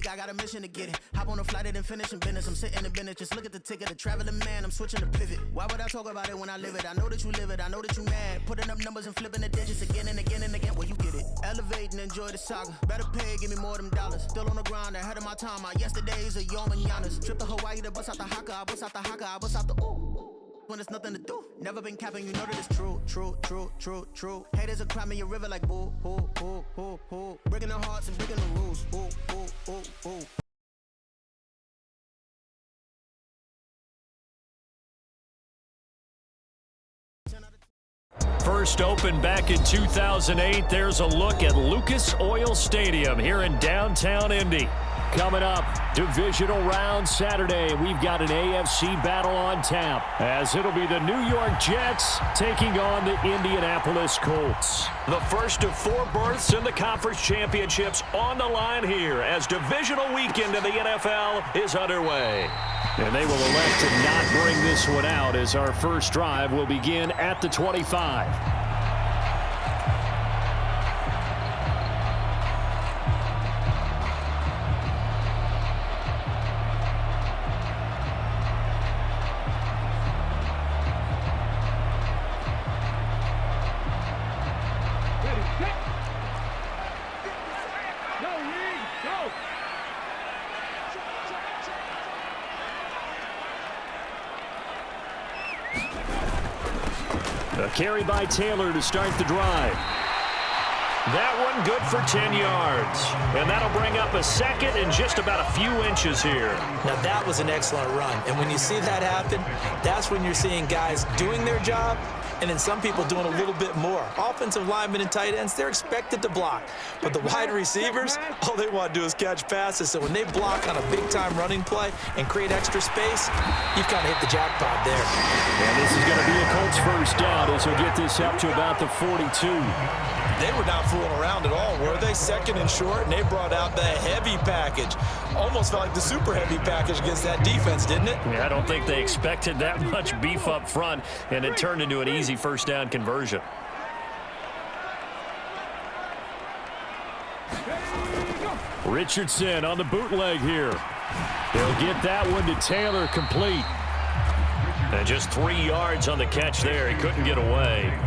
I got a mission to get it. Hop on a flight and then finish in business. I'm sitting in business, just look at the ticket. The traveling man, I'm switching to pivot. Why would I talk about it when I live it? I know that you live it, I know that you mad. Putting up numbers and flipping the digits again and again and again. Well, you get it. Elevate and enjoy the saga. Better pay, give me more them dollars. Still on the grind, ahead of my time. My yesterdays are your mananas. Trip to Hawaii to bust out the haka. I bust out the haka, I bust out the ooh. When there's nothing to do. Never been capping, you know that it's true, true, true, true, true. Haters are crying in your river like boo, hoo, hoo, hoo, hoo. Breaking their hearts and breaking the rules. Ooh, ooh, ooh, ooh. First opened back in 2008. There's a look at Lucas Oil Stadium here in downtown Indy. Coming up, divisional round Saturday. We've got an AFC battle on tap, as it'll be the New York Jets taking on the Indianapolis Colts. The first of 4 berths in the conference championships on the line here as divisional weekend in the NFL is underway. And they will elect to not bring this one out as our first drive will begin at the 25. A carry by Taylor to start the drive. That one good for 10 yards. And that'll bring up a second and just about a few inches here. Now that was an excellent run. And when you see that happen, that's when you're seeing guys doing their job and then some people doing a little bit more. Offensive linemen and tight ends, they're expected to block. But the wide receivers, all they want to do is catch passes. So when they block on a big-time running play and create extra space, you've kind of hit the jackpot there. And this is going to be a Colts first down as he'll get this up to about the 42. They were not fooling around at all, were they? Second and short, and they brought out the heavy package. Almost felt like the super heavy package against that defense, didn't it? Yeah, I don't think they expected that much beef up front, and it turned into an easy first down conversion. Richardson on the bootleg here. They'll get that one to Taylor, complete. And just 3 yards on the catch there. He couldn't get away.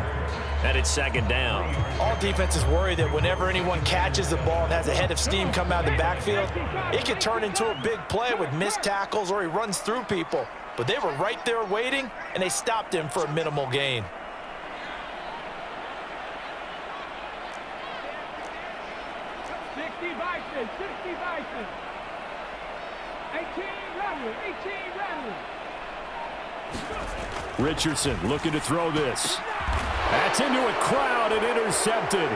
And it's second down. All defenses worry that whenever anyone catches the ball and has a head of steam come out of the backfield, it could turn into a big play with missed tackles or he runs through people. But they were right there waiting, and they stopped him for a minimal gain. Richardson looking to throw this. That's into a crowd and intercepted.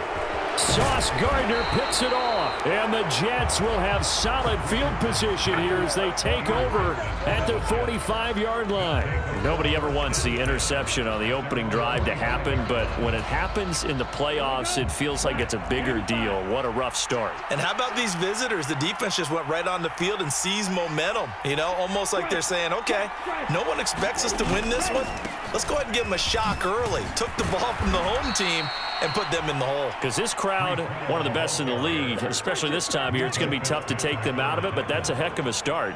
Sauce Gardner picks it off. And the Jets will have solid field position here as they take over at the 45-yard line. Nobody ever wants the interception on the opening drive to happen, but when it happens in the playoffs, it feels like it's a bigger deal. What a rough start. And how about these visitors? The defense just went right on the field and seized momentum. You know, almost like they're saying, okay, no one expects us to win this one. Let's go ahead and give them a shock early. Took the ball from the home team and put them in the hole. Because this crowd, one of the best in the league, especially this time of year, it's going to be tough to take them out of it, but that's a heck of a start.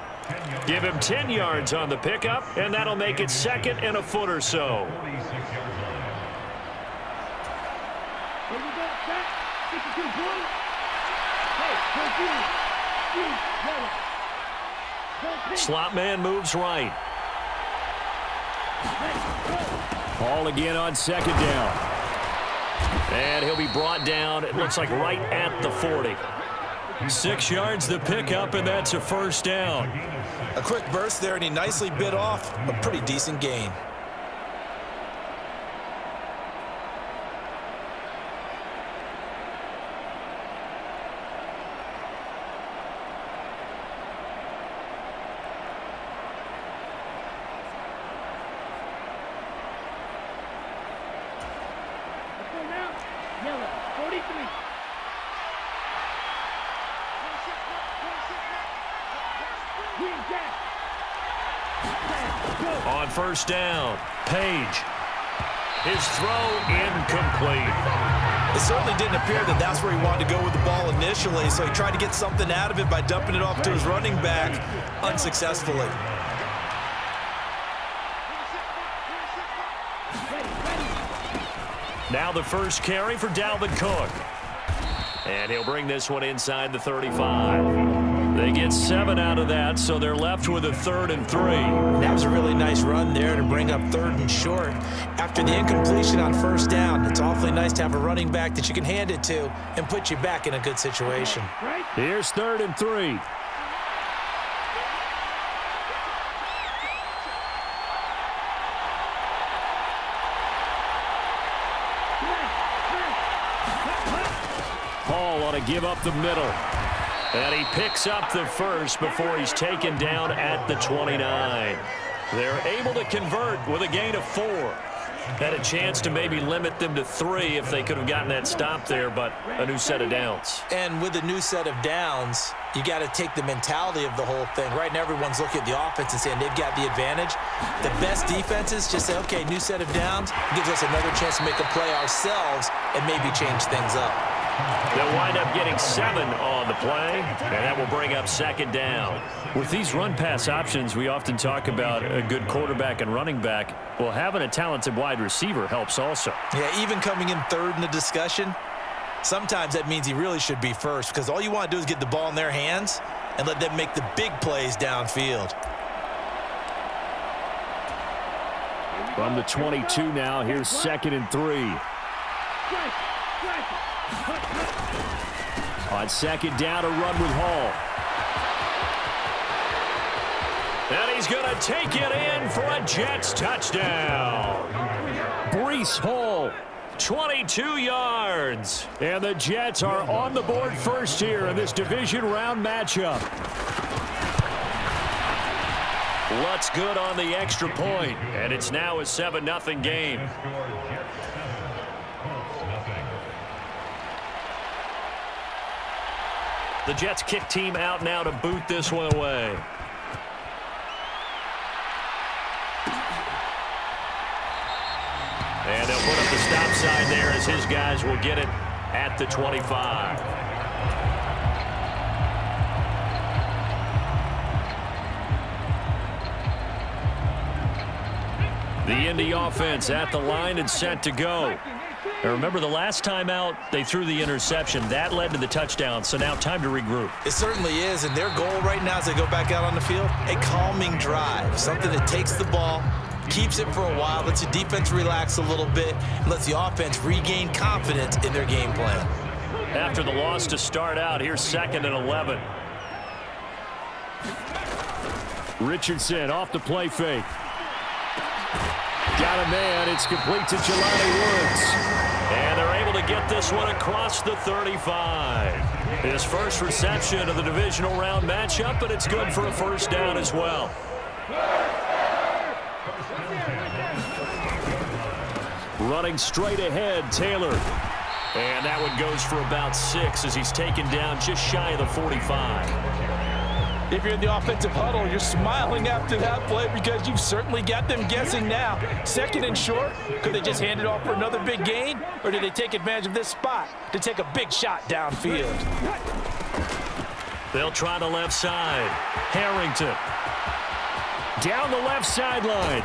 Give him 10 yards on the pickup, and that'll make it second and a foot or so. Slot man moves right. Ball again on second down. And he'll be brought down, it looks like right at the 40. 6 yards the pickup, and that's a first down. A quick burst there, and he nicely bit off a pretty decent gain. On first down, Page. His throw incomplete. It certainly didn't appear that that's where he wanted to go with the ball initially, so he tried to get something out of it by dumping it off to his running back unsuccessfully. Now the first carry for Dalvin Cook. And he'll bring this one inside the 35. They get 7 out of that, so they're left with a 3rd and 3. That was a really nice run there to bring up 3rd and short. After the incompletion on 1st down, it's awfully nice to have a running back that you can hand it to and put you back in a good situation. Here's 3rd and 3. Hall ought to give up the middle. And he picks up the first before he's taken down at the 29. They're able to convert with a gain of 4. Had a chance to maybe limit them to 3 if they could have gotten that stop there, but a new set of downs. And with a new set of downs, you got to take the mentality of the whole thing. Right now, everyone's looking at the offense and saying they've got the advantage. The best defenses just say, okay, new set of downs gives us another chance to make a play ourselves and maybe change things up. They'll wind up getting 7 on the play, and that will bring up 2nd down. With these run-pass options, we often talk about a good quarterback and running back. Well, having a talented wide receiver helps also. Yeah, even coming in 3rd in the discussion, sometimes that means he really should be first because all you want to do is get the ball in their hands and let them make the big plays downfield. From the 22 now, here's 2nd and 3. On 2nd down, a run with Hall. And he's going to take it in for a Jets touchdown. Breece Hall, 22 yards. And the Jets are on the board first here in this division round matchup. Lutz good on the extra point, and it's now a 7-0 game. The Jets kick team out now to boot this one away. And they'll put up the stop sign there as his guys will get it at the 25. The Indy offense at the line and set to go. Now remember, the last time out, they threw the interception. That led to the touchdown, so now time to regroup. It certainly is, and their goal right now as they go back out on the field, a calming drive, something that takes the ball, keeps it for a while, lets the defense relax a little bit, and lets the offense regain confidence in their game plan. After the loss to start out, here's 2nd and 11. Richardson off the play fake. Got a man. It's complete to Jelani Woods. And they're able to get this one across the 35. His first reception of the divisional round matchup, but it's good for a 1st down as well. Running straight ahead, Taylor. And that one goes for about 6 as he's taken down just shy of the 45. If you're in the offensive huddle, you're smiling after that play because you've certainly got them guessing now. 2nd and short, could they just hand it off for another big gain? Or did they take advantage of this spot to take a big shot downfield? They'll try the left side. Harrington. Down the left sideline.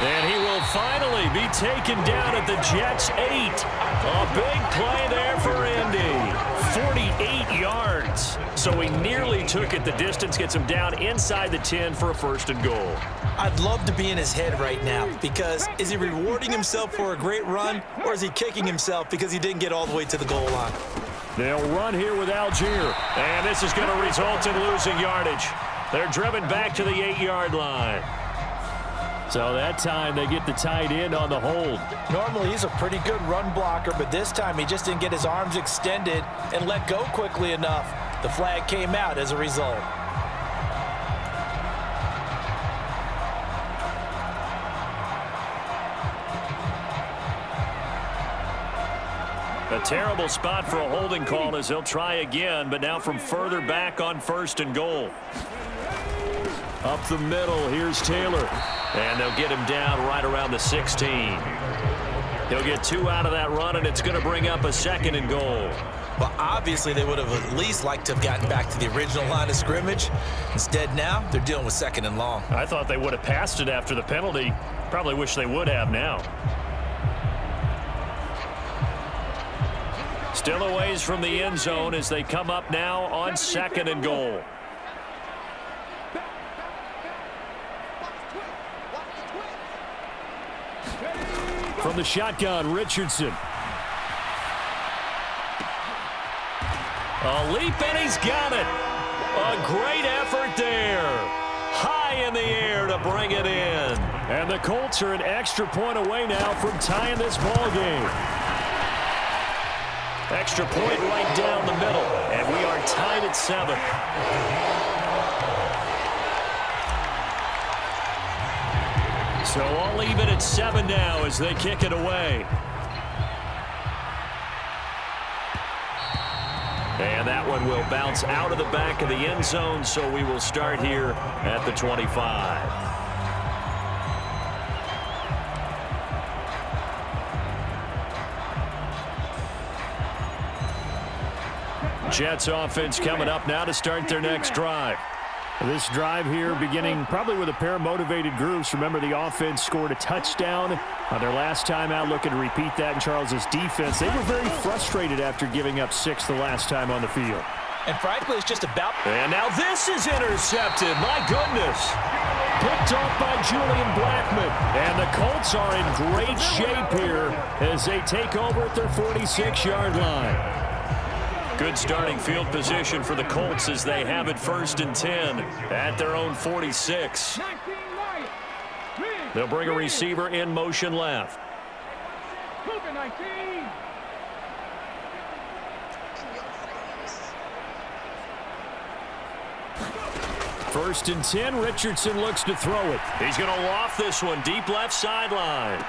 And he will finally be taken down at the Jets' 8. A big play there for Indy. 48 yards. So he nearly took it the distance, gets him down inside the 10 for a 1st and goal. I'd love to be in his head right now because is he rewarding himself for a great run or is he kicking himself because he didn't get all the way to the goal line? They'll run here with Algier. And this is going to result in losing yardage. They're driven back to the 8-yard line. So that time they get the tight end on the hold. Normally he's a pretty good run blocker, but this time he just didn't get his arms extended and let go quickly enough. The flag came out as a result. A terrible spot for a holding call as they'll try again, but now from further back on 1st and goal. Up the middle, here's Taylor. And they'll get him down right around the 16. He'll get 2 out of that run, and it's going to bring up a 2nd and goal. Well, obviously, they would have at least liked to have gotten back to the original line of scrimmage. Instead, now, they're dealing with 2nd and long. I thought they would have passed it after the penalty. Probably wish they would have now. Still a ways from the end zone as they come up now on 2nd and goal. From the shotgun, Richardson. A leap, and he's got it. A great effort there. High in the air to bring it in. And the Colts are an extra point away now from tying this ball game. Extra point right down the middle, and we are tied at 7. So all even at 7 now as they kick it away. And that one will bounce out of the back of the end zone, so we will start here at the 25. Jets offense coming up now to start their next drive. This drive here beginning probably with a pair of motivated groups. Remember, the offense scored a touchdown on their last time out, looking to repeat that in Charles's defense. They were very frustrated after giving up 6 the last time on the field. And frankly, it's just about... And now this is intercepted. My goodness. Picked off by Julian Blackmon. And the Colts are in great shape here as they take over at their 46-yard line. Good starting field position for the Colts as they have it 1st and 10 at their own 46. They'll bring a receiver in motion left. 1st and 10, Richardson looks to throw it. He's going to loft this one deep left sideline.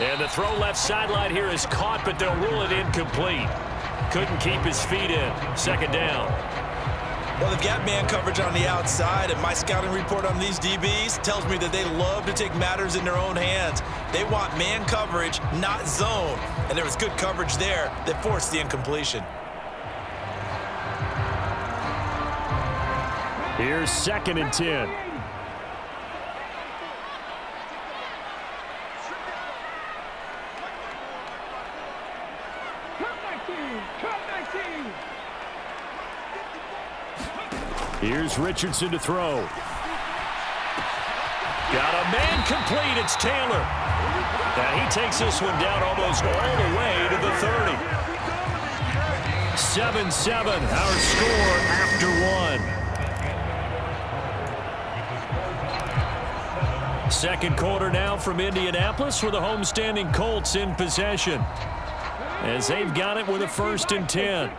And the throw left sideline here is caught, but they'll rule it incomplete. Couldn't keep his feet in. 2nd down. Well, they've got man coverage on the outside, and my scouting report on these DBs tells me that they love to take matters in their own hands. They want man coverage, not zone. And there was good coverage there that forced the incompletion. Here's 2nd and 10. Here's Richardson to throw. Got a man complete. It's Taylor. And he takes this one down almost all the way to the 30. 7-7, our score after 1. Second quarter now from Indianapolis with the homestanding Colts in possession, as they've got it with a 1st and 10.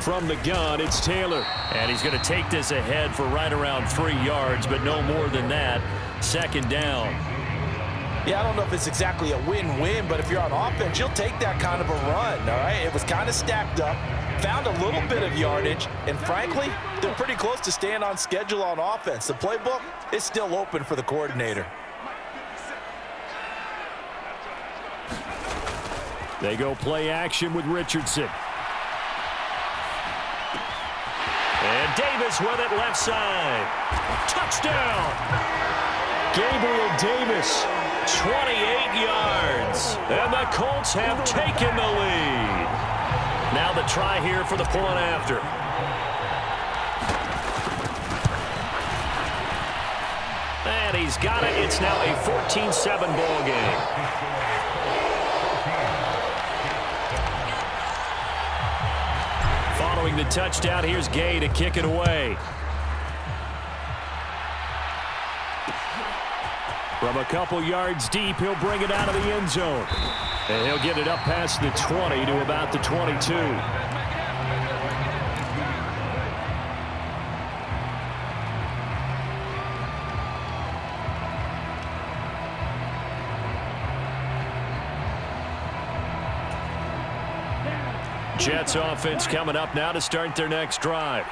From the gun, it's Taylor. And he's going to take this ahead for right around 3 yards, but no more than that. 2nd down. Yeah, I don't know if it's exactly a win-win, but if you're on offense, you'll take that kind of a run, all right? It was kind of stacked up, found a little bit of yardage, and frankly, they're pretty close to staying on schedule on offense. The playbook is still open for the coordinator. They go play action with Richardson. And Davis with it left side. Touchdown! Gabriel Davis, 28 yards. And the Colts have taken the lead. Now the try here for the point after. And he's got it. It's now a 14-7 ball game. Following the touchdown, here's Gay to kick it away. From a couple yards deep, he'll bring it out of the end zone. And he'll get it up past the 20 to about the 22. Jets offense coming up now to start their next drive.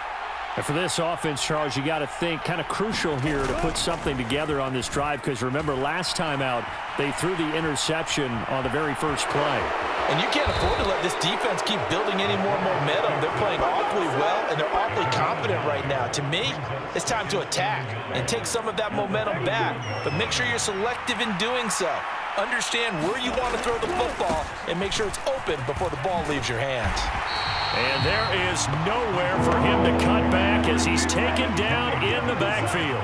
And for this offense, Charles, you got to think kind of crucial here to put something together on this drive, because remember last time out they threw the interception on the very first play. And you can't afford to let this defense keep building any more momentum. They're playing awfully well, and they're awfully confident right now. To me, it's time to attack and take some of that momentum back, but make sure you're selective in doing so. Understand where you want to throw the football and make sure it's open before the ball leaves your hands. And there is nowhere for him to cut back as he's taken down in the backfield.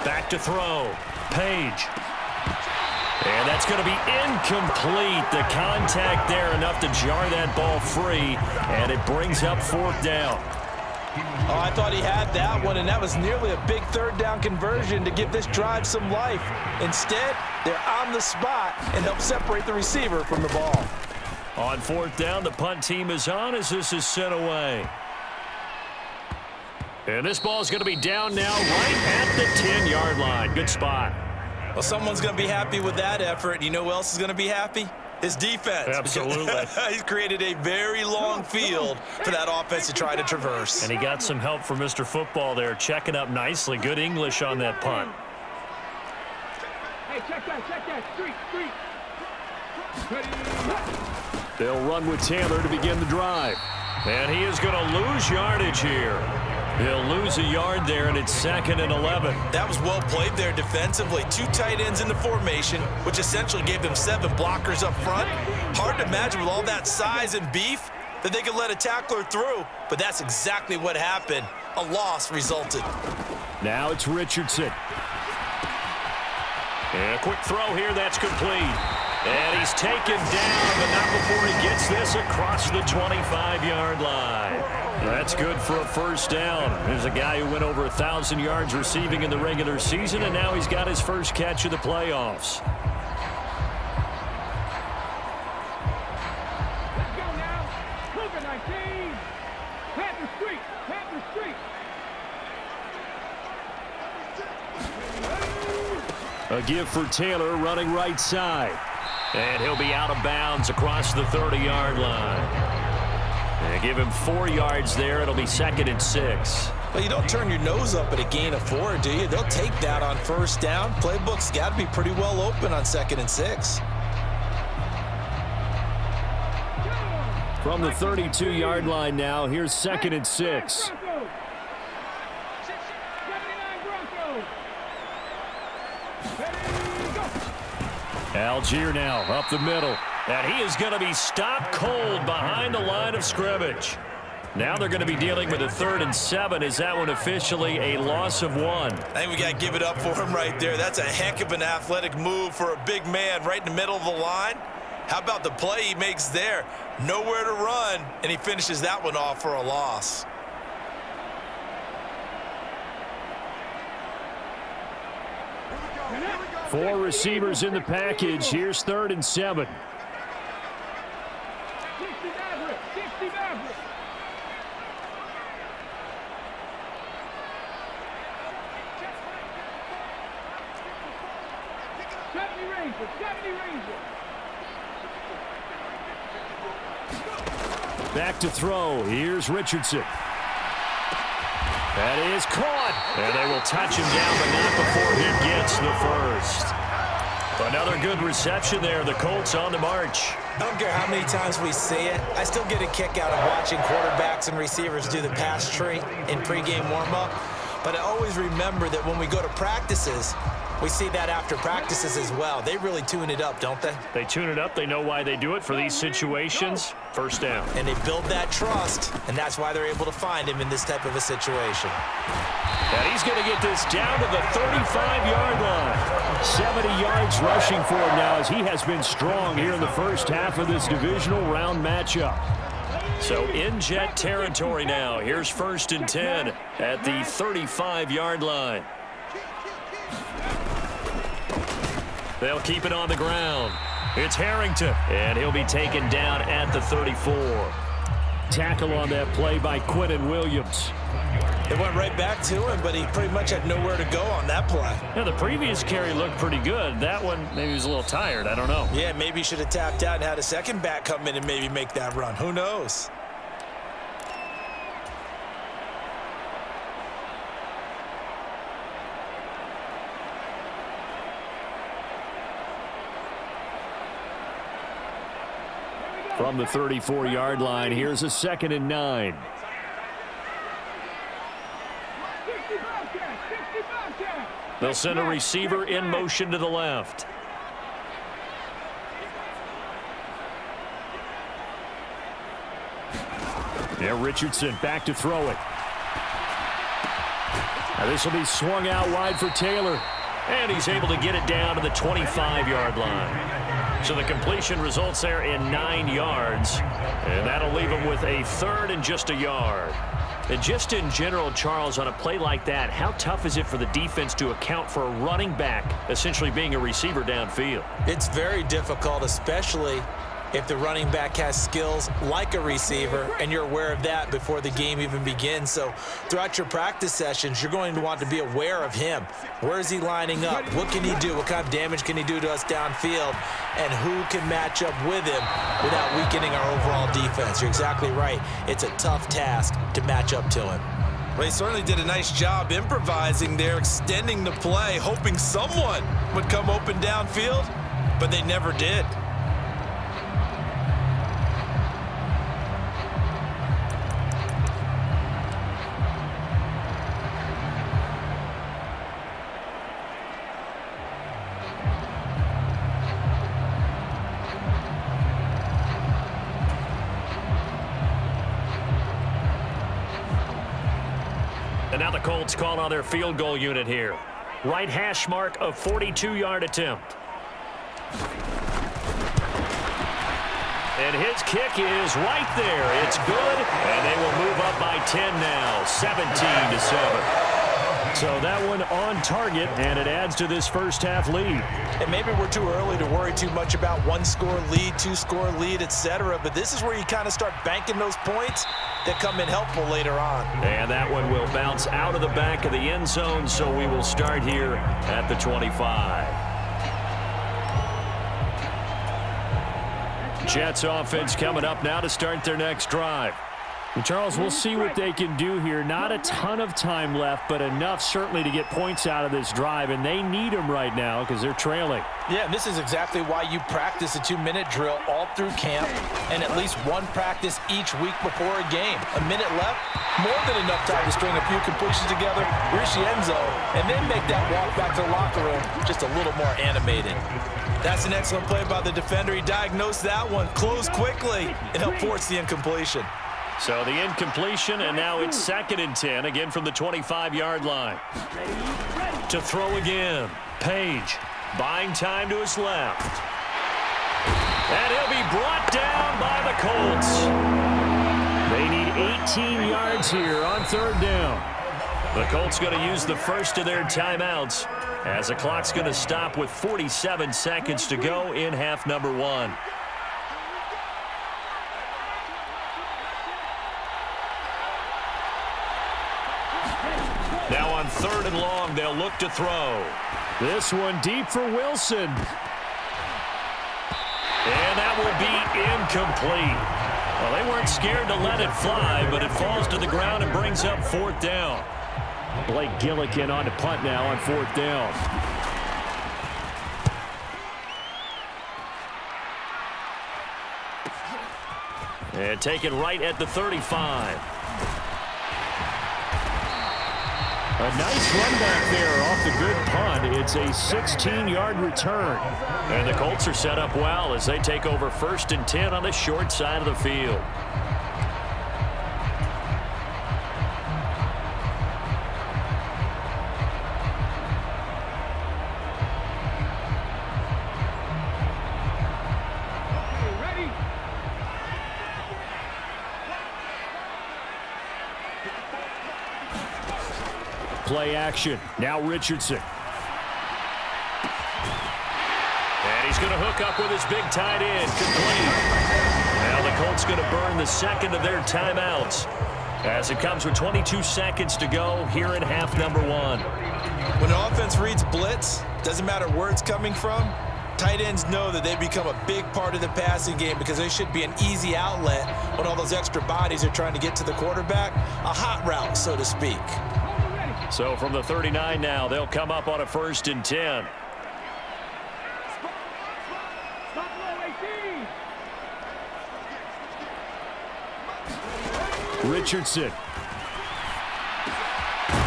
Back to throw. Page. And that's going to be incomplete. The contact there enough to jar that ball free, and it brings up fourth down. Oh, I thought he had that one, and that was nearly a big third down conversion to give this drive some life. Instead, they're on the spot and help separate the receiver from the ball. On fourth down, the punt team is on as this is sent away. And this ball is going to be down now right at the 10-yard line. Good spot. Well, someone's going to be happy with that effort. You know who else is going to be happy? His defense. Absolutely. He's created a very long field for that offense to try to traverse. And he got some help from Mr. Football there, checking up nicely. Good English on that punt. Hey, check that. Street. They'll run with Taylor to begin the drive. And he is going to lose yardage here. He'll lose a yard there, and it's 2nd and 11. That was well played there defensively. 2 tight ends in the formation, which essentially gave them 7 blockers up front. Hard to imagine with all that size and beef that they could let a tackler through, but that's exactly what happened. A loss resulted. Now it's Richardson. And a quick throw here, that's complete. And he's taken down, but not before he gets this across the 25-yard line. That's good for a first down. There's a guy who went over 1,000 yards receiving in the regular season, and now he's got his first catch of the playoffs. Let's go now. Cougar 19. Panther Street. A give for Taylor running right side. And he'll be out of bounds across the 30-yard line. And give him 4 yards there. It'll be 2nd and 6. Well, you don't turn your nose up at a gain of 4, do you? They'll take that on first down. Playbook's got to be pretty well open on 2nd and 6. From the 32-yard line now, here's 2nd and 6. Algier now up the middle. And he is going to be stopped cold behind the line of scrimmage. Now they're going to be dealing with a 3rd and 7. Is that one officially a loss of 1? I think we got to give it up for him right there. That's a heck of an athletic move for a big man right in the middle of the line. How about the play he makes there? Nowhere to run, and he finishes that one off for a loss. Four receivers in the package. Here's 3rd and 7. 60 Maverick. Back to throw. Here's Richardson. That is caught. And they will touch him down, but not before he gets the first. Another good reception there. The Colts on the march. I don't care how many times we see it. I still get a kick out of watching quarterbacks and receivers do the pass tree in pregame warm-up. But I always remember that when we go to practices, we see that after practices as well. They really tune it up, don't they? They tune it up. They know why they do it for these situations. First down. And they build that trust, and that's why they're able to find him in this type of a situation. And he's going to get this down to the 35-yard line. 70 yards rushing for him now as he has been strong here in the first half of this divisional round matchup. So in Jet territory now. Here's 1st and 10 at the 35-yard line. They'll keep it on the ground. It's Harrington, and he'll be taken down at the 34. Tackle on that play by Quinnen Williams. It went right back to him, but he pretty much had nowhere to go on that play. Yeah, the previous carry looked pretty good. That one, maybe he was a little tired. I don't know. Yeah, maybe he should have tapped out and had a second back come in and maybe make that run. Who knows? From the 34-yard line, here's a 2nd and 9. They'll send a receiver in motion to the left. Now Richardson back to throw it. Now this will be swung out wide for Taylor. And he's able to get it down to the 25-yard line. So the completion results there in 9 yards. And that'll leave him with a 3rd and just a yard. And just in general, Charles, on a play like that, how tough is it for the defense to account for a running back essentially being a receiver downfield? It's very difficult, especially if the running back has skills like a receiver, and you're aware of that before the game even begins. So throughout your practice sessions, you're going to want to be aware of him. Where is he lining up? What can he do? What kind of damage can he do to us downfield? And who can match up with him without weakening our overall defense? You're exactly right. It's a tough task to match up to him. Well, he certainly did a nice job improvising there, extending the play, hoping someone would come open downfield, but they never did. And now the Colts call on their field goal unit here. Right hash mark of 42-yard attempt. And his kick is right there. It's good, and they will move up by 10 now, 17-7. So that one on target, and it adds to this first half lead. And maybe we're too early to worry too much about 1-score lead, 2-score lead, etc. But this is where you kind of start banking those points that come in helpful later on. And that one will bounce out of the back of the end zone, so we will start here at the 25. Jets offense coming up now to start their next drive. And Charles, we'll see what they can do here. Not a ton of time left, but enough certainly to get points out of this drive, and they need them right now because they're trailing. Yeah, and this is exactly why you practice a 2-minute drill all through camp and at least one practice each week before a game. A minute left, more than enough time to string a few completions together, reach the end zone, and then make that walk back to the locker room just a little more animated. That's an excellent play by the defender. He diagnosed that one, closed quickly, and helped force the incompletion. So the incompletion, and now it's 2nd and 10, again from the 25-yard line. To throw again, Page, buying time to his left. And he'll be brought down by the Colts. They need 18 yards here on 3rd down. The Colts going to use the first of their timeouts as the clock's going to stop with 47 seconds to go in half number 1. Now on 3rd and long, they'll look to throw. This one deep for Wilson. And that will be incomplete. Well, they weren't scared to let it fly, but it falls to the ground and brings up 4th down. Blake Gillikin on to punt now on 4th down. And taken right at the 35. A nice run back there off the good punt. It's a 16-yard return. And the Colts are set up well as they take over 1st and 10 on the short side of the field. Play action. Now Richardson. And he's going to hook up with his big tight end. Complete. Now the Colts going to burn the second of their timeouts as it comes with 22 seconds to go here in half number 1. When an offense reads blitz, doesn't matter where it's coming from, tight ends know that they become a big part of the passing game because they should be an easy outlet when all those extra bodies are trying to get to the quarterback. A hot route, so to speak. So from the 39 now, they'll come up on a 1st and 10. Richardson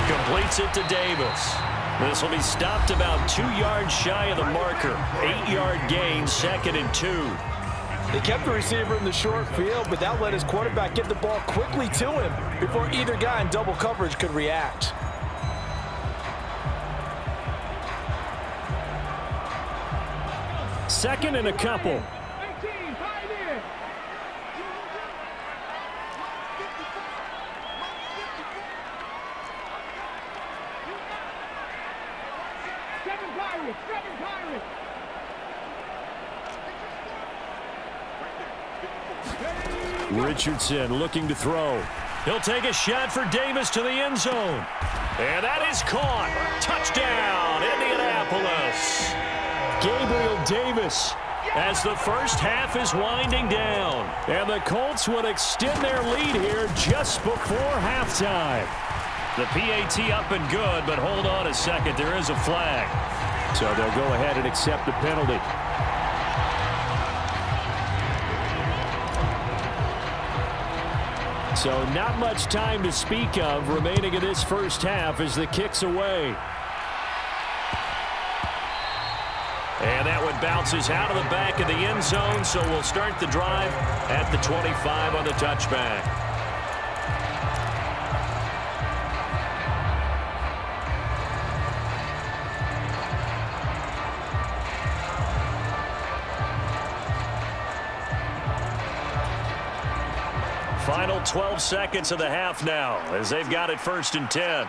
completes it to Davis. This will be stopped about 2 yards shy of the marker. 8-yard gain, 2nd and 2. They kept the receiver in the short field, but that let his quarterback get the ball quickly to him before either guy in double coverage could react. Second and a couple. 18, tight end. Seven Pirates. Richardson looking to throw. He'll take a shot for Davis to the end zone. And that is caught. Touchdown, Indianapolis. Gabriel Davis as the first half is winding down. And the Colts would extend their lead here just before halftime. The PAT up and good, but hold on a second. There is a flag. So they'll go ahead and accept the penalty. So not much time to speak of remaining in this first half as the kick's away. And that one bounces out of the back of the end zone, so we'll start the drive at the 25 on the touchback. Final 12 seconds of the half now as they've got it 1st and 10.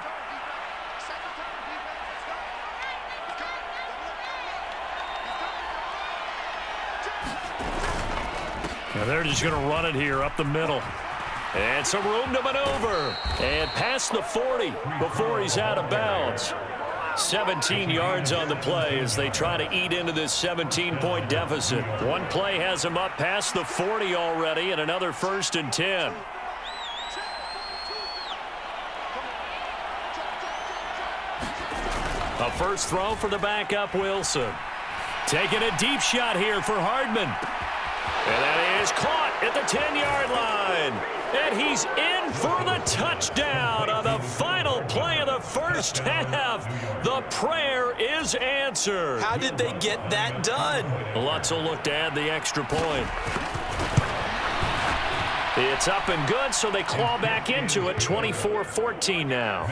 Now they're just going to run it here up the middle. And some room to maneuver. And past the 40 before he's out of bounds. 17 yards on the play as they try to eat into this 17-point deficit. One play has him up past the 40 already, and another 1st and 10. A first throw for the backup Wilson. Taking a deep shot here for Hardman. And that is caught at the 10-yard line. And he's in for the touchdown on the final play of the first half. The prayer is answered. How did they get that done? Lutz will look to add the extra point. It's up and good, so they claw back into it. 24-14 now.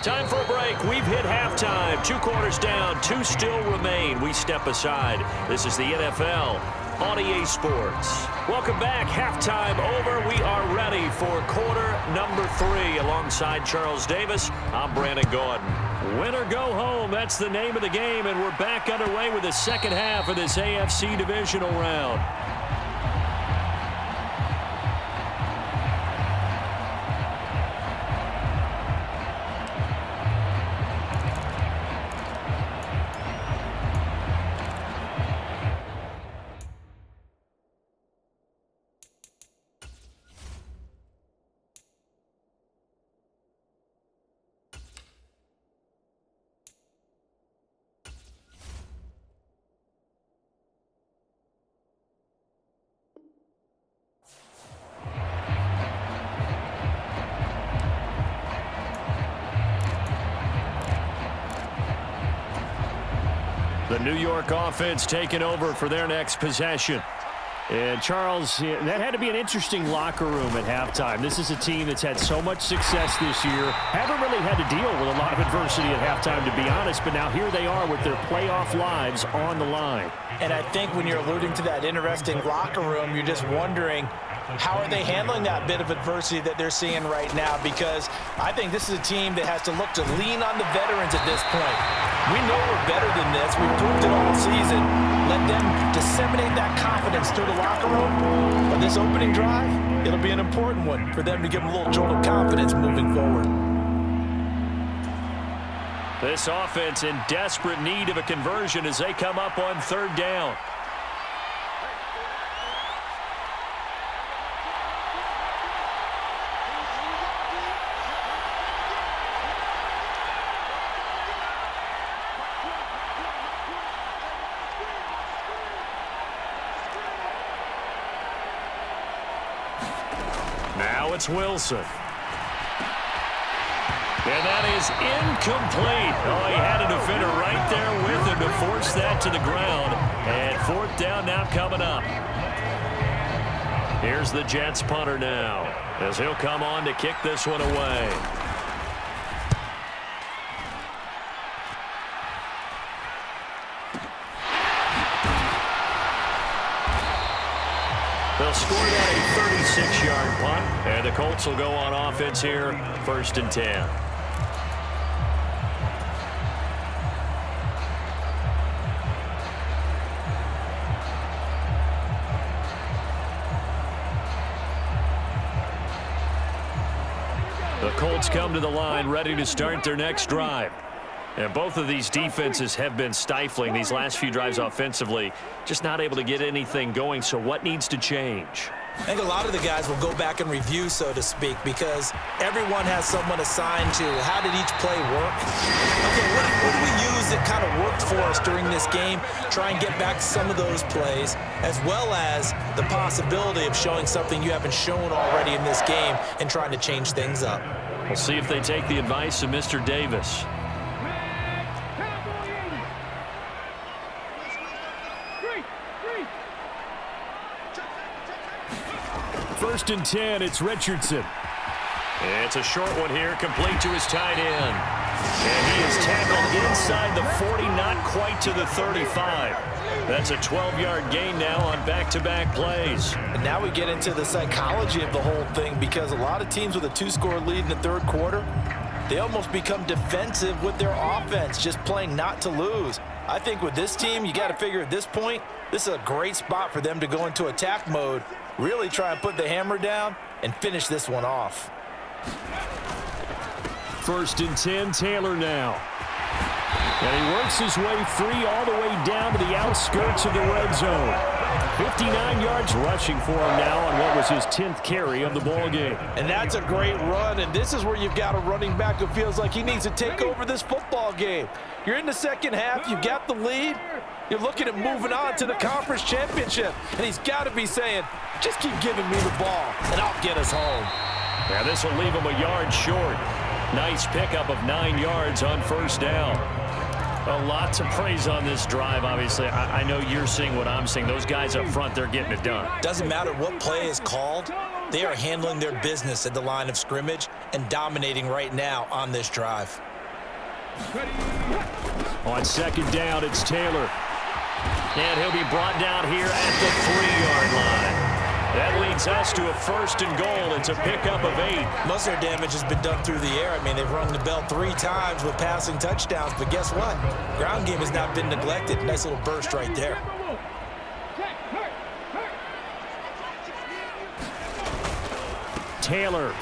Time for a break. We've hit halftime. 2 quarters down, 2 still remain. We step aside. This is the NFL on EA Sports. Welcome back. Halftime over. We are ready for quarter number 3. Alongside Charles Davis, I'm Brandon Gordon. Win or go home, that's the name of the game, and we're back underway with the second half of this AFC divisional round. The New York offense taking over for their next possession. And Charles, that had to be an interesting locker room at halftime. This is a team that's had so much success this year. Haven't really had to deal with a lot of adversity at halftime, to be honest. But now here they are with their playoff lives on the line. And I think when you're alluding to that interesting locker room, you're just wondering, how are they handling that bit of adversity that they're seeing right now? Because I think this is a team that has to look to lean on the veterans at this point. We know we're better than this. We've proved it all season. Let them disseminate that confidence through the locker room. But this opening drive, it'll be an important one for them to give them a little jolt of confidence moving forward. This offense in desperate need of a conversion as they come up on third down. Now it's Wilson. And that is incomplete. Oh, he had a defender right there with him to force that to the ground. And fourth down now coming up. Here's the Jets punter now as he'll come on to kick this one away. They'll score that a 36-yard punt, and the Colts will go on offense here, 1st and 10. The Colts come to the line ready to start their next drive. And both of these defenses have been stifling these last few drives offensively, just not able to get anything going. So what needs to change? I think a lot of the guys will go back and review, so to speak, because everyone has someone assigned to how did each play work. Okay, what do we use that kind of worked for us during this game? Try and get back to some of those plays, as well as the possibility of showing something you haven't shown already in this game and trying to change things up. We'll see if they take the advice of Mr. Davis. First and 10, it's Richardson. It's a short one here, complete to his tight end. And he is tackled inside the 40, not quite to the 35. That's a 12-yard gain now on back-to-back plays. And now we get into the psychology of the whole thing, because a lot of teams with a 2-score lead in the third quarter, they almost become defensive with their offense, just playing not to lose. I think with this team, you got to figure at this point, this is a great spot for them to go into attack mode, really try and put the hammer down and finish this one off. First and 10, Taylor now. And he works his way free all the way down to the outskirts of the red zone. 59 yards rushing for him now on what was his 10th carry of the ball game. And that's a great run, and this is where you've got a running back who feels like he needs to take over this football game. You're in the second half, you got the lead, you're looking at moving on to the conference championship, and he's got to be saying, just keep giving me the ball, and I'll get us home. Now this will leave him a yard short. Nice pickup of 9 yards on first down. A lot to praise on this drive, obviously. I know you're seeing what I'm seeing. Those guys up front, they're getting it done. Doesn't matter what play is called. They are handling their business at the line of scrimmage and dominating right now on this drive. On second down, it's Taylor. And he'll be brought down here at the 3-yard line. That leads us to a first and goal. It's a pickup of 8. Most of their damage has been done through the air. I mean, they've rung the bell 3 times with passing touchdowns, but guess what? Ground game has not been neglected. Nice little burst right there. Taylor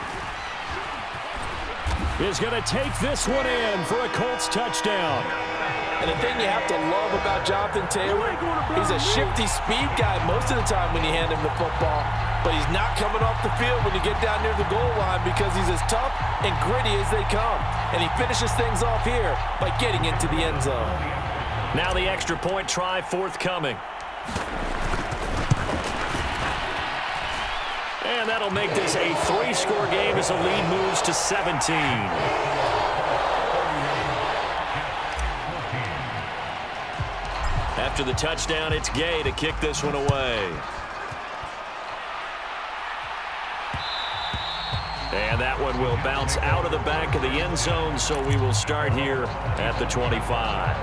is going to take this one in for a Colts touchdown. And the thing you have to love about Jonathan Taylor, he's a shifty speed guy most of the time when you hand him the football, but he's not coming off the field when you get down near the goal line because he's as tough and gritty as they come. And he finishes things off here by getting into the end zone. Now the extra point try forthcoming. And that'll make this a 3-score game as the lead moves to 17. After the touchdown, it's Gay to kick this one away. And that one will bounce out of the back of the end zone, so we will start here at the 25.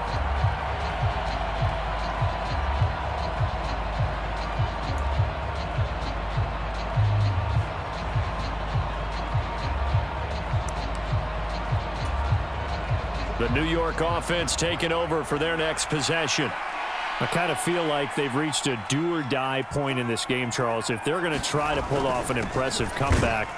The New York offense taking over for their next possession. I kind of feel like they've reached a do-or-die point in this game, Charles. If they're going to try to pull off an impressive comeback,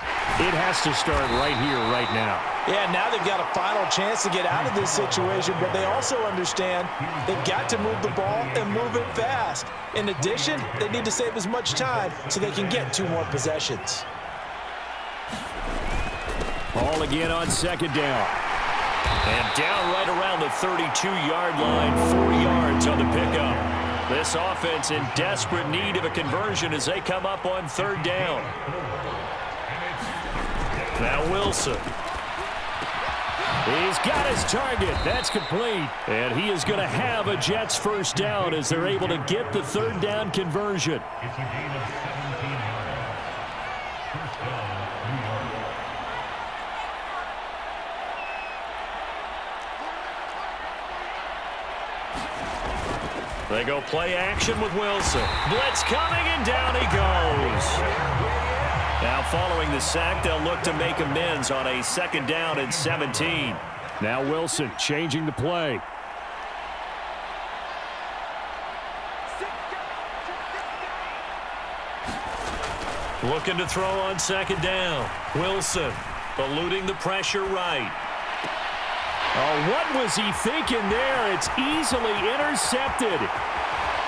it has to start right here, right now. Yeah, now they've got a final chance to get out of this situation, but they also understand they've got to move the ball and move it fast. In addition, they need to save as much time so they can get 2 more possessions. Ball again on second down. And down right around the 32-yard line, 4 yards on the pickup. This offense in desperate need of a conversion as they come up on 3rd down. Now Wilson. He's got his target. That's complete. And he is going to have a Jets first down as they're able to get the 3rd down conversion. They go play action with Wilson. Blitz coming, and down he goes. Now following the sack, they'll look to make amends on a 2nd down and 17. Now Wilson changing the play. Looking to throw on 2nd down. Wilson eluding the pressure right. Oh, what was he thinking there? It's easily intercepted.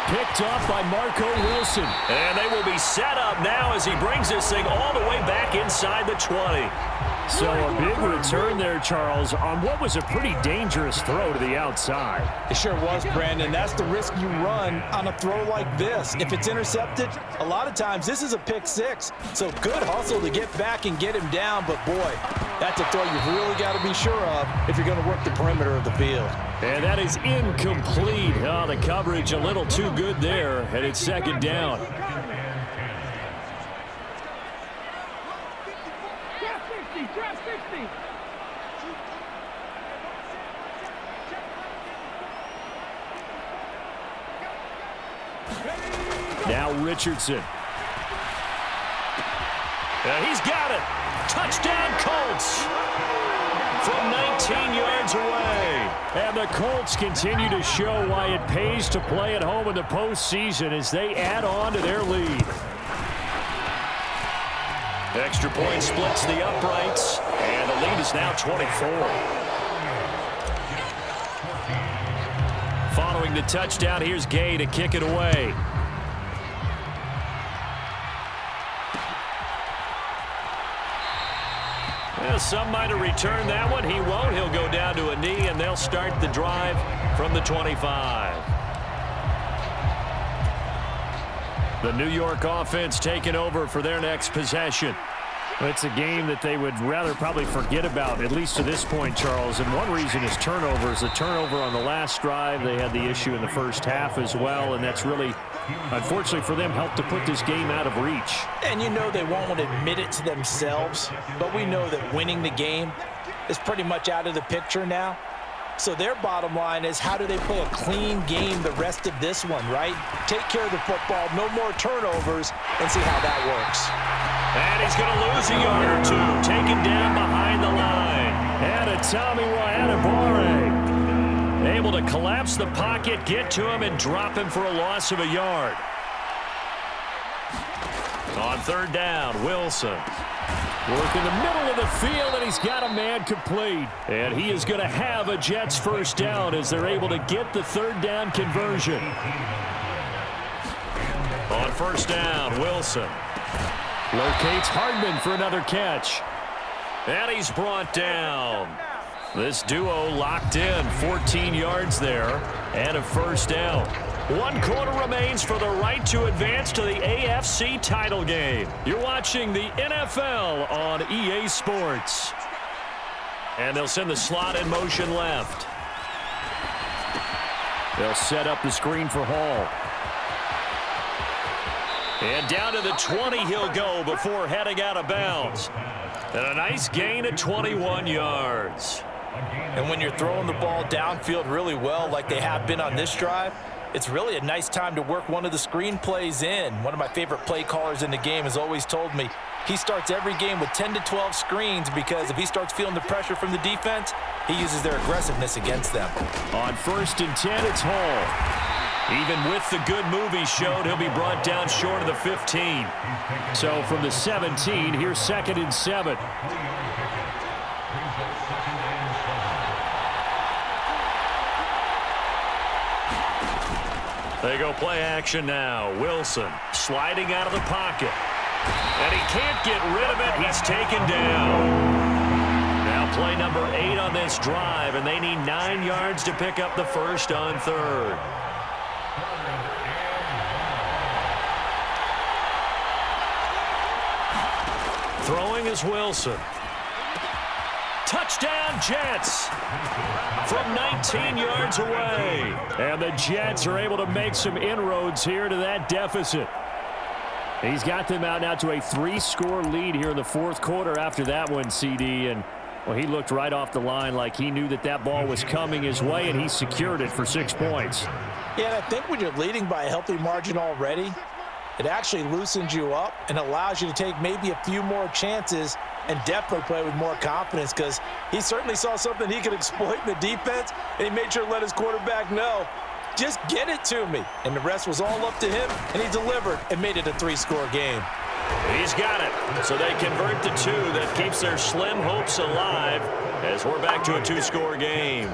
Picked off by Marco Wilson. And they will be set up now as he brings this thing all the way back inside the 20. So a big return there, Charles, on what was a pretty dangerous throw to the outside. It sure was, Brandon. That's the risk you run on a throw like this. If it's intercepted, a lot of times this is a pick 6. So good hustle to get back and get him down. But, boy, that's a throw you've really got to be sure of if you're going to work the perimeter of the field. And that is incomplete. Oh, the coverage a little too good there, and it's 2nd down. Draft 60. Now Richardson. He's got it. Touchdown, Colts. From 19 yards away. And the Colts continue to show why it pays to play at home in the postseason as they add on to their lead. Extra point splits the uprights, and the lead is now 24. Following the touchdown, here's Gay to kick it away. Well, some might have returned that one. He won't. He'll go down to a knee, and they'll start the drive from the 25. The New York offense taking over for their next possession. It's a game that they would rather probably forget about, at least to this point, Charles. And one reason is turnovers. The turnover on the last drive, they had the issue in the first half as well, and that's really, unfortunately for them, helped to put this game out of reach. And you know they won't admit it to themselves, but we know that winning the game is pretty much out of the picture now. So their bottom line is, how do they play a clean game the rest of this one, right? Take care of the football, no more turnovers, and see how that works. And he's going to lose a yard or two. Taken down behind the line. And a Tommy Adebawore able to collapse the pocket, get to him, and drop him for a loss of a yard. On 3rd down, Wilson. Work in the middle of the field, and he's got a man complete. And he is going to have a Jets first down as they're able to get the 3rd down conversion. On 1st down, Wilson. Locates Hardman for another catch. And he's brought down. This duo locked in, 14 yards there, and a first down. 1 quarter remains for the right to advance to the AFC title game. You're watching the NFL on EA Sports. And they'll send the slot in motion left. They'll set up the screen for Hall. And down to the 20 he'll go before heading out of bounds. And a nice gain of 21 yards. And when you're throwing the ball downfield really well like they have been on this drive, it's really a nice time to work one of the screen plays in. One of my favorite play callers in the game has always told me he starts every game with 10 to 12 screens because if he starts feeling the pressure from the defense, he uses their aggressiveness against them. On 1st and 10, it's Hall. Even with the good move he showed, he'll be brought down short of the 15. So from the 17, here's 2nd and 7. They go play action now. Wilson sliding out of the pocket. And he can't get rid of it. He's taken down. Now play number 8 on this drive, and they need 9 yards to pick up the first on 3rd. Throwing is Wilson. Touchdown, Jets, from 19 yards away. And the Jets are able to make some inroads here to that deficit. He's got them out now to a 3-score lead here in the 4th quarter after that one, CD. And, well, he looked right off the line like he knew that that ball was coming his way, and he secured it for 6 points. Yeah, and I think when you're leading by a healthy margin already, it actually loosens you up and allows you to take maybe a few more chances and definitely play with more confidence, because he certainly saw something he could exploit in the defense, and he made sure to let his quarterback know, just get it to me. And the rest was all up to him, and he delivered and made it a 3-score game. He's got it. So they convert the 2. That keeps their slim hopes alive as we're back to a 2-score game.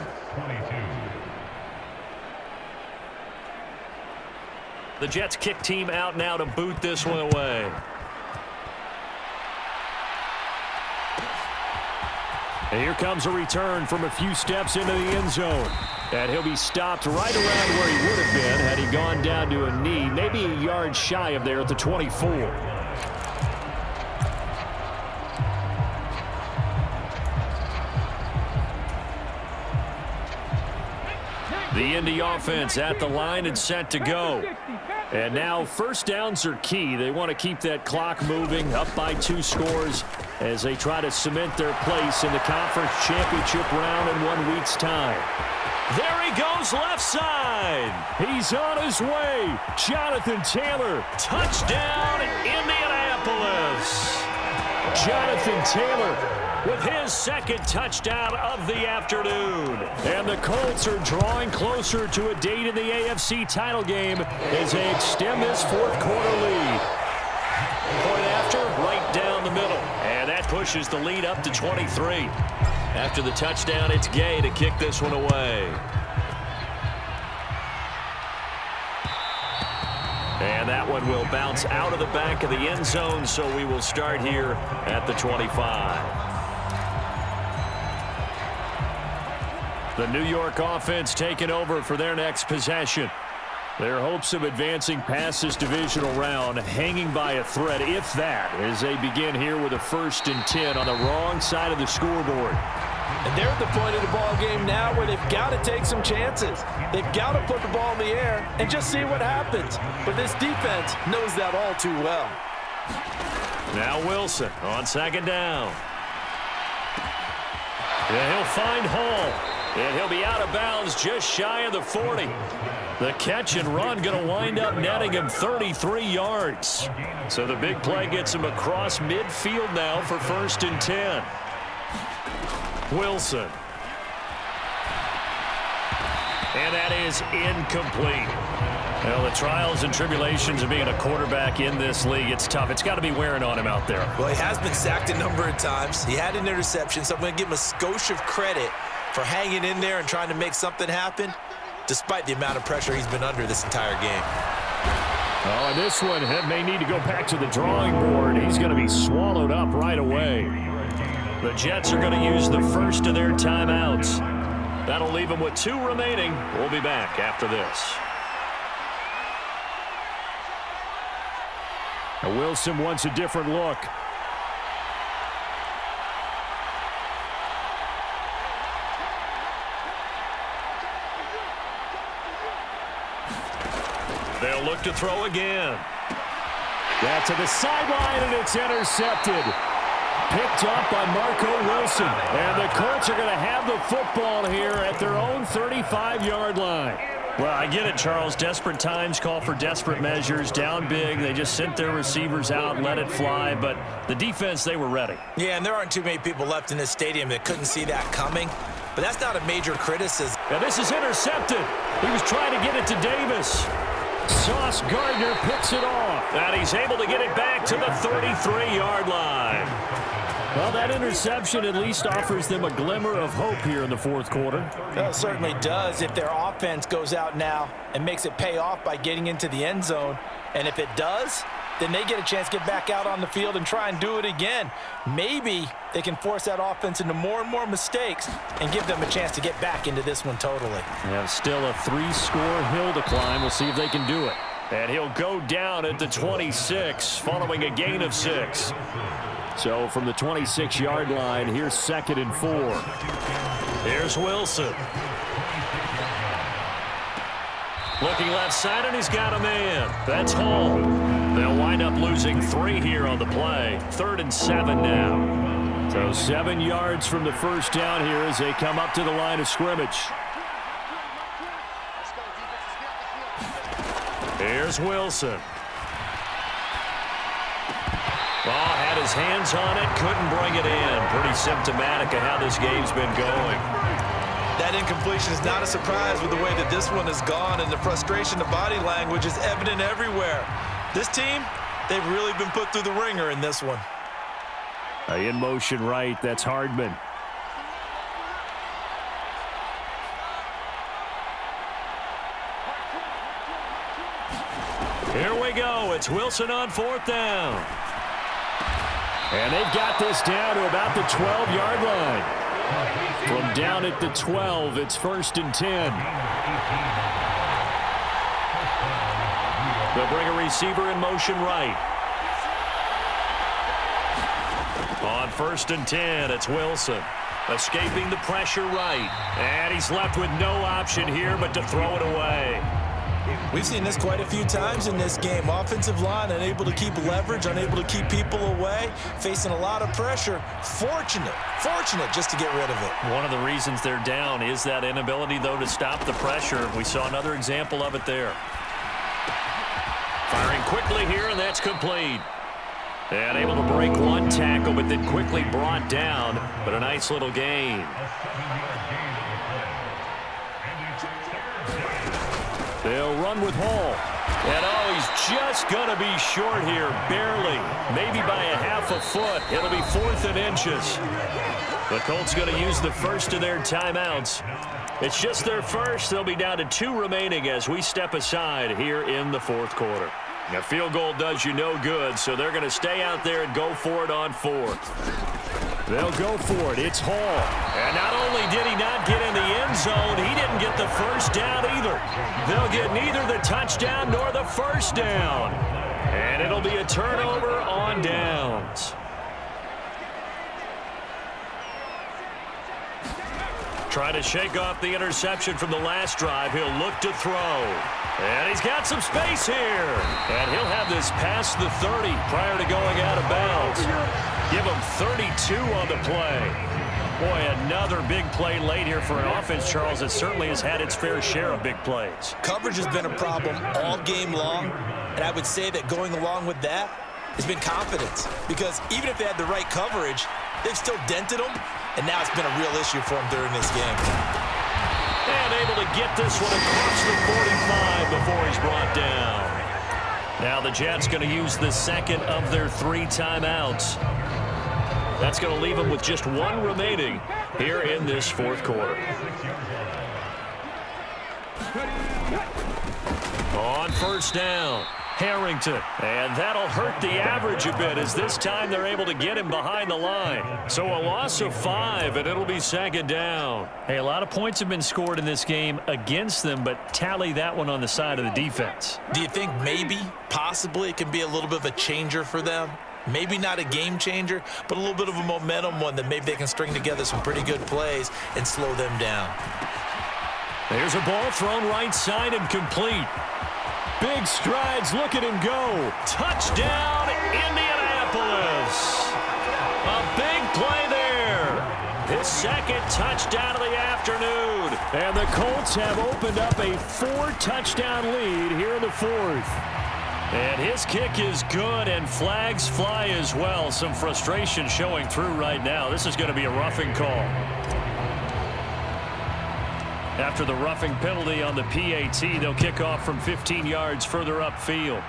The Jets kick team out now to boot this one away. And here comes a return from a few steps into the end zone. And he'll be stopped right around where he would have been had he gone down to a knee, maybe a yard shy of there at the 24. The Indy offense at the line and set to go. And now 1st downs are key. They want to keep that clock moving, up by 2 scores as they try to cement their place in the conference championship round in 1 week's time. There he goes left side. He's on his way. Jonathan Taylor, touchdown Indianapolis. Jonathan Taylor with his 2nd touchdown of the afternoon. And the Colts are drawing closer to a date in the AFC title game as they extend this 4th quarter lead. Point after, right down the middle. And that pushes the lead up to 23. After the touchdown, it's Gay to kick this one away. And that one will bounce out of the back of the end zone, so we will start here at the 25. The New York offense taking over for their next possession. Their hopes of advancing past this divisional round hanging by a thread, if that, as they begin here with a 1st and 10 on the wrong side of the scoreboard. And they're at the point of the ball game now where they've got to take some chances. They've got to put the ball in the air and just see what happens. But this defense knows that all too well. Now Wilson on 2nd down. And he'll find Hall. And he'll be out of bounds just shy of the 40. The catch and run going to wind up netting him 33 yards. So the big play gets him across midfield now for 1st and 10. Wilson. And that is incomplete. Well, the trials and tribulations of being a quarterback in this league, it's tough. It's got to be wearing on him out there. Well, he has been sacked a number of times. He had an interception, so I'm going to give him a skosh of credit for hanging in there and trying to make something happen, despite the amount of pressure he's been under this entire game. Oh, and this one may need to go back to the drawing board. He's going to be swallowed up right away. The Jets are going to use the first of their timeouts. That'll leave them with 2 remaining. We'll be back after this. Now Wilson wants a different look. They'll look to throw again. That's to the sideline, and it's intercepted. Picked up by Marco Wilson. And the Colts are going to have the football here at their own 35-yard line. Well, I get it, Charles. Desperate times call for desperate measures. Down big. They just sent their receivers out and let it fly. But the defense, they were ready. Yeah, and there aren't too many people left in this stadium that couldn't see that coming. but that's not a major criticism. And this is intercepted. He was trying to get it to Davis. Sauce Gardner picks it off. And he's able to get it back to the 33-yard line. Well, that interception at least offers them a glimmer of hope here in the fourth quarter. Well, it certainly does if their offense goes out now and makes it pay off by getting into the end zone. And if it does, then they get a chance to get back out on the field and try and do it again. Maybe they can force that offense into more and more mistakes and give them a chance to get back into this one totally. Yeah, still a 3-score hill to climb. We'll see if they can do it. And he'll go down at the 26 following a gain of 6. So from the 26-yard line, here's 2nd and 4. Here's Wilson. Looking left side, and he's got a man. That's Hall. They'll wind up losing 3 here on the play. 3rd and 7 now. So 7 yards from the first down here as they come up to the line of scrimmage. Here's Wilson. Oh, had his hands on it, couldn't bring it in. Pretty symptomatic of how this game's been going. That incompletion is not a surprise with the way that this one has gone, and the frustration, the body language is evident everywhere. This team, they've really been put through the ringer in this one. In motion right, that's Hardman. Here we go. It's Wilson on 4th down. And they've got this down to about the 12-yard line. From down at the 12, it's 1st and 10. They'll bring a receiver in motion right. On 1st and 10, it's Wilson. Escaping the pressure right. And he's left with no option here but to throw it away. We've seen this quite a few times in this game. Offensive line unable to keep leverage, unable to keep people away, facing a lot of pressure. Fortunate just to get rid of it. One of the reasons they're down is that inability, though, to stop the pressure. We saw another example of it there. Firing quickly here, and that's complete. And able to break one tackle, but then quickly brought down. But a nice little gain. They'll run with Hall. And, oh, he's just going to be short here, barely. Maybe by a half a foot. It'll be 4th and inches. The Colts going to use the first of their timeouts. It's just their first. They'll be down to 2 remaining as we step aside here in the fourth quarter. A field goal does you no good, so they're going to stay out there and go for it on 4th. They'll go for it. It's Hall. And not only did he not get in the end zone, he didn't get the first down either. They'll get neither the touchdown nor the first down. And it'll be a turnover on downs. Trying to shake off the interception from the last drive. He'll look to throw. And he's got some space here. And he'll have this past the 30 prior to going out of bounds. Give him 32 on the play. Boy, another big play late here for an offense, Charles, that certainly has had its fair share of big plays. Coverage has been a problem all game long, and I would say that going along with that has been confidence. Because even if they had the right coverage, they've still dented them, and now it's been a real issue for them during this game. And able to get this one across the 45 before he's brought down. Now the Jets going to use the second of their 3 timeouts. That's going to leave them with just 1 remaining here in this fourth quarter. On 1st down, Harrington. And that'll hurt the average a bit as this time they're able to get him behind the line. So a loss of 5, and it'll be 2nd down. Hey, a lot of points have been scored in this game against them, but tally that one on the side of the defense. Do you think maybe, possibly, it can be a little bit of a changer for them? Maybe not a game changer, but a little bit of a momentum one that maybe they can string together some pretty good plays and slow them down. There's a ball thrown right side and complete. Big strides, look at him go. Touchdown, Indianapolis. A big play there. His 2nd touchdown of the afternoon. And the Colts have opened up a 4-touchdown lead here in the 4th. And his kick is good, and flags fly as well. Some frustration showing through right now. This is going to be a roughing call. After the roughing penalty on the PAT, they'll kick off from 15 yards further upfield.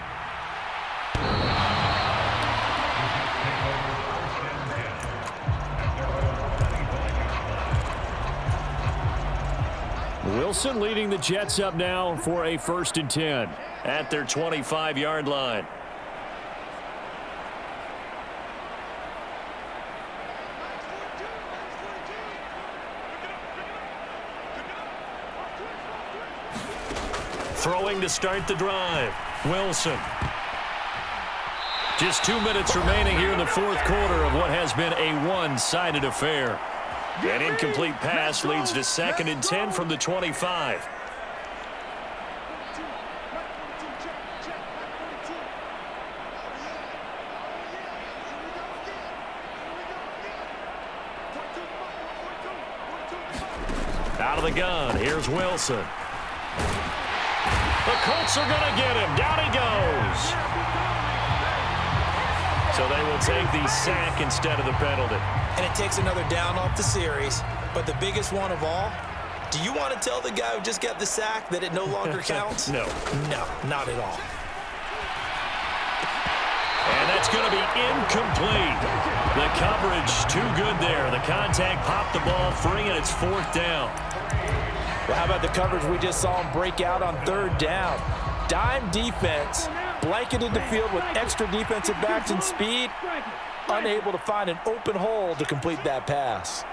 Wilson leading the Jets up now for a 1st and 10 at their 25-yard line. Throwing to start the drive. Wilson. Just 2 minutes remaining here in the 4th quarter of what has been a one-sided affair. An incomplete pass leads to 2nd and 10 from the 25. Out of the gun, here's Wilson. The Colts are going to get him. Down he goes. So they will take the sack instead of the penalty. And it takes another down off the series. But the biggest one of all, do you want to tell the guy who just got the sack that it no longer counts? No. No, not at all. And that's going to be incomplete. The coverage too good there. The contact popped the ball free, and it's 4th down. Well, how about the coverage we just saw him break out on 3rd down? Dime defense, blanketed the field with extra defensive backs and speed, unable to find an open hole to complete that pass.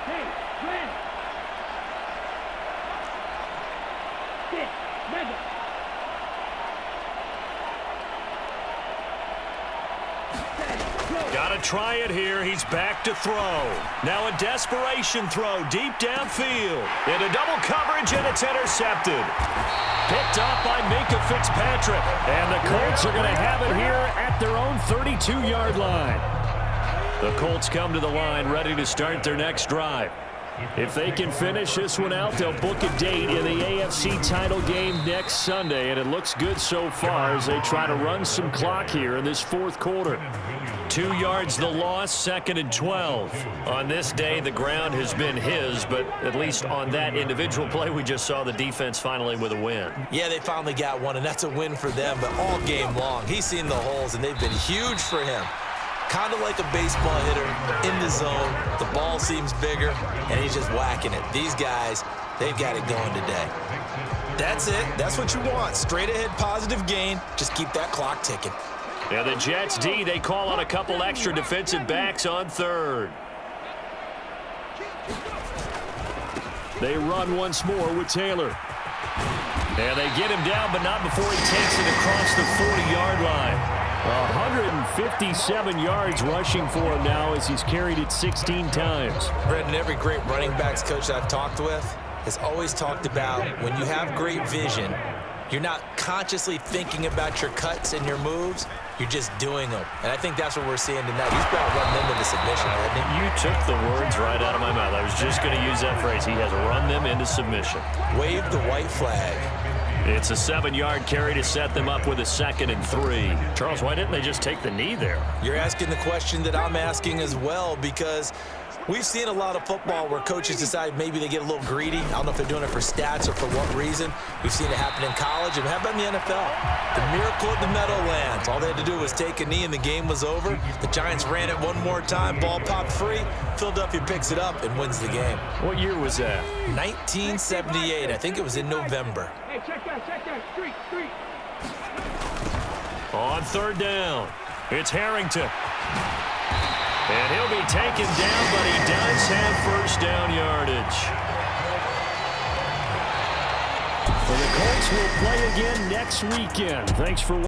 Hey, Glenn. Sit, mega. Got to try it here. He's back to throw. Now a desperation throw deep downfield. Into double coverage, and it's intercepted. Picked up by Minka Fitzpatrick. And the Colts are going to have it here at their own 32-yard line. The Colts come to the line ready to start their next drive. If they can finish this one out, they'll book a date in the AFC title game next Sunday. And it looks good so far as they try to run some clock here in this 4th quarter. 2 yards the loss, 2nd and 12. On this day, the ground has been his, but at least on that individual play, we just saw the defense finally with a win. Yeah, they finally got one, and that's a win for them. But all game long, he's seen the holes, and they've been huge for him. Kind of like a baseball hitter in the zone. The ball seems bigger, and he's just whacking it. These guys, they've got it going today. That's it. That's what you want. Straight ahead positive gain. Just keep that clock ticking. Now the Jets D, they call on a couple extra defensive backs on 3rd. They run once more with Taylor. And they get him down, but not before he takes it across the 40-yard line. 157 yards rushing for him now as he's carried it 16 times. Brendan, every great running backs coach I've talked with has always talked about when you have great vision, you're not consciously thinking about your cuts and your moves. You're just doing them. And I think that's what we're seeing tonight. He's about to run them into submission, hasn't he? You took the words right out of my mouth. I was just going to use that phrase. He has run them into submission. Wave the white flag. It's a 7-yard carry to set them up with a 2nd and 3. Charles, why didn't they just take the knee there? You're asking the question that I'm asking as well, because we've seen a lot of football where coaches decide maybe they get a little greedy. I don't know if they're doing it for stats or for what reason. We've seen it happen in college, and how about in the NFL? The miracle of the Meadowlands. All they had to do was take a knee, and the game was over. The Giants ran it one more time. Ball popped free. Philadelphia picks it up and wins the game. What year was that? 1978. I think it was in November. Hey, check that, street. On 3rd down, it's Harrington. And he'll be taken down, but he does have 1st down yardage. Well, the Colts will play again next weekend. Thanks for watching.